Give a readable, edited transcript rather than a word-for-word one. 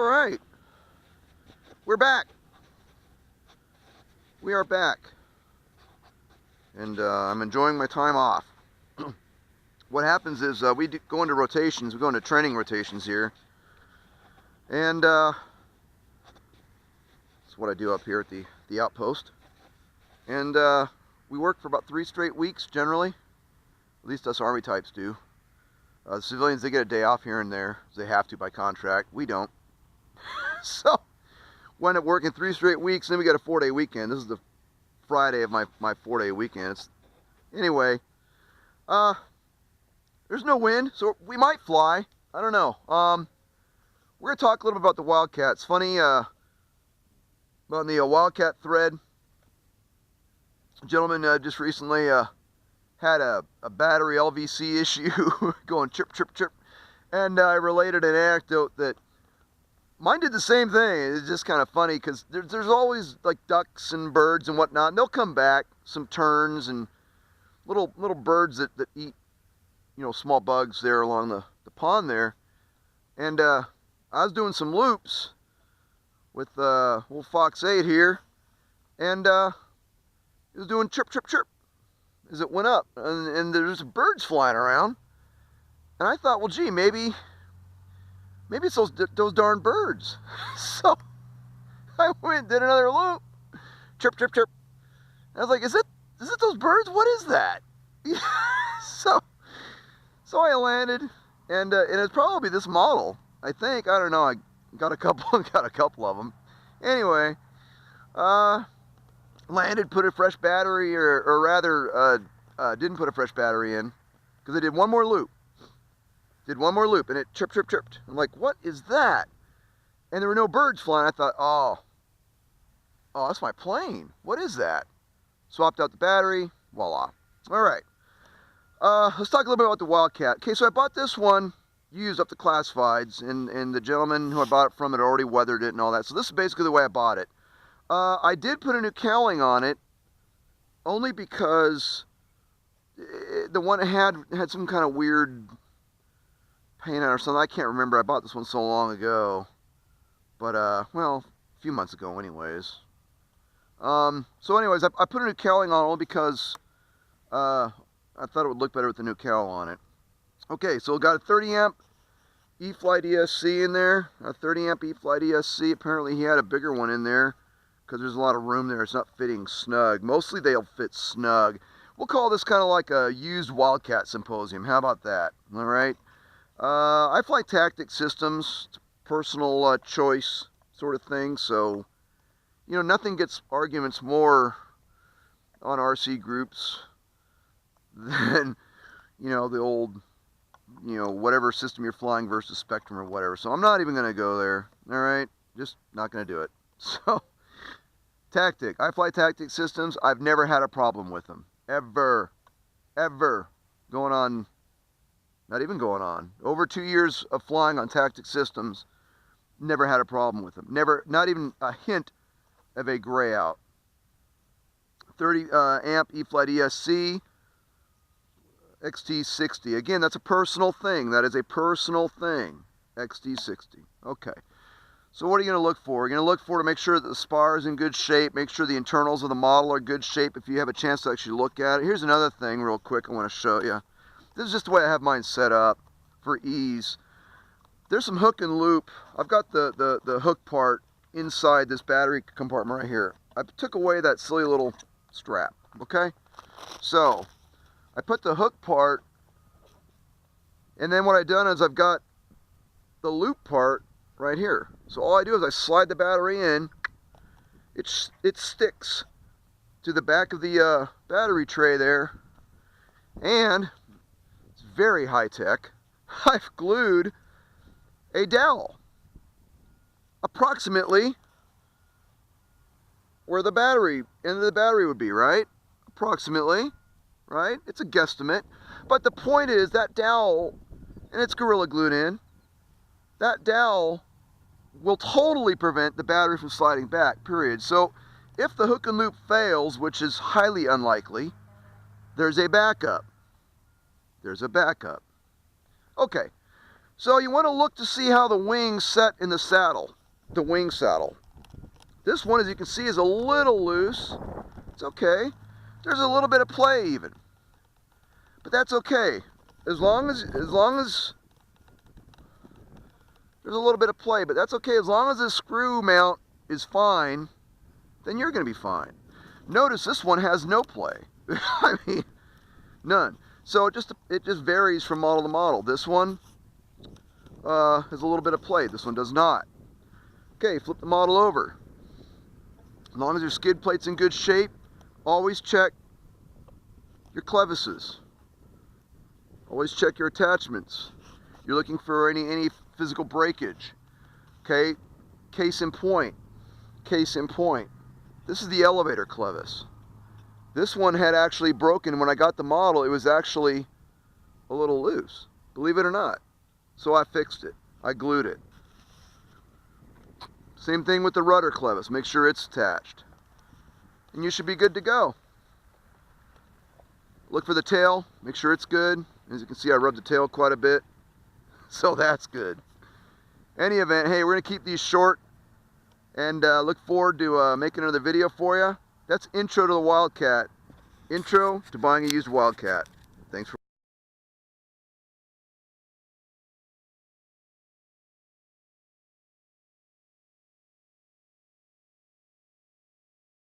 Alright, we're back. We are back. And I'm enjoying my time off. What happens is we go into rotations, we go into training rotations here. And that's what I do up here at the outpost. And we work for about 3 straight weeks generally. At least us Army types do. The civilians, they get a day off here and there. They have to by contract. We don't. So, wind up working 3 straight weeks, and then we got a 4-day weekend. This is the Friday of my 4-day weekend. Anyway, there's no wind, so we might fly. I don't know. We're going to talk a little bit about the Wildcats. Funny, on the Wildcat thread, a gentleman just recently had a battery LVC issue going chirp, chirp, chirp. And I related an anecdote that mine did the same thing. It's just kind of funny because there's always like ducks and birds and whatnot. And they'll come back, some terns and little birds that eat, small bugs there along the pond there. And I was doing some loops with old Fox 8 here, and it was doing chirp, chirp, chirp as it went up. And there's birds flying around. And I thought, well, gee, maybe it's those darn birds. So I went and did another loop. Chirp, chirp, chirp. And I was like, is it those birds? What is that? So I landed, and it's probably this model, I think. I don't know. I got a couple of them. Anyway, landed, put a fresh battery, or rather, didn't put a fresh battery in, because I did one more loop. And it chirped, chirped, chirped. I'm like, what is that? And there were no birds flying. I thought, oh, that's my plane. What is that? Swapped out the battery, voila. All right. Let's talk a little bit about the Wildcat. Okay, so I bought this one used up to classifieds, and the gentleman who I bought it from had already weathered it and all that. So this is basically the way I bought it. I did put a new cowling on it, only because the one it had some kind of weird paint on it or something. I can't remember. I bought this one so long ago. But, well, a few months ago anyways. So anyways, I put a new cowling on only because I thought it would look better with the new cowl on it. Okay, so it got a 30 amp E-Flight ESC in there. A 30 amp E-Flight ESC. Apparently he had a bigger one in there because there's a lot of room there. It's not fitting snug. Mostly they'll fit snug. We'll call this kind of like a used Wildcat symposium. How about that? All right. I fly tactic systems, personal choice sort of thing. So, nothing gets arguments more on RC groups than, the old, whatever system you're flying versus Spectrum or whatever. So I'm not even going to go there. All right. Just not going to do it. So, tactic. I fly tactic systems. I've never had a problem with them. Ever. Not even going on. Over 2 years of flying on tactic systems, never had a problem with them. Not even a hint of a gray out. 30 amp E-Flight ESC, XT60. Again, that's a personal thing. That is a personal thing. XT60. Okay. So what are you going to look for? You're going to look for to make sure that the spar is in good shape. Make sure the internals of the model are in good shape if you have a chance to actually look at it. Here's another thing real quick I want to show you. This is just the way I have mine set up for ease. There's some hook and loop. I've got the hook part inside this battery compartment right here. I took away that silly little strap, okay? So, I put the hook part, and then what I've done is I've got the loop part right here. So all I do is I slide the battery in. It sticks to the back of the battery tray there, and very high tech. I've glued a dowel approximately where the end of the battery would be, right? Approximately, right? It's a guesstimate. But the point is that dowel, and it's Gorilla glued in, that dowel will totally prevent the battery from sliding back, period. So if the hook and loop fails, which is highly unlikely, there's a backup. Okay, So you want to look to see how the wings set in the saddle, the wing saddle. This one, as you can see, is a little loose. It's okay. There's a little bit of play even, but that's okay. As long as there's a little bit of play, but that's okay. As long as the screw mount is fine, then you're going to be fine. Notice this one has no play. I mean, none. So it just varies from model to model. This one has a little bit of play. This one does not. Okay, flip the model over. As long as your skid plate's in good shape, always check your clevises. Always check your attachments. You're looking for any physical breakage. Okay, case in point. Case in point. This is the elevator clevis. This one had actually broken when I got the model. It was actually a little loose, believe it or not. So I fixed it. I glued it. Same thing with the rudder clevis. Make sure it's attached. And you should be good to go. Look for the tail. Make sure it's good. As you can see, I rubbed the tail quite a bit. So that's good. Any event, hey, we're going to keep these short. And look forward to making another video for you. That's intro to the Wildcat. Intro to buying a used Wildcat. Thanks for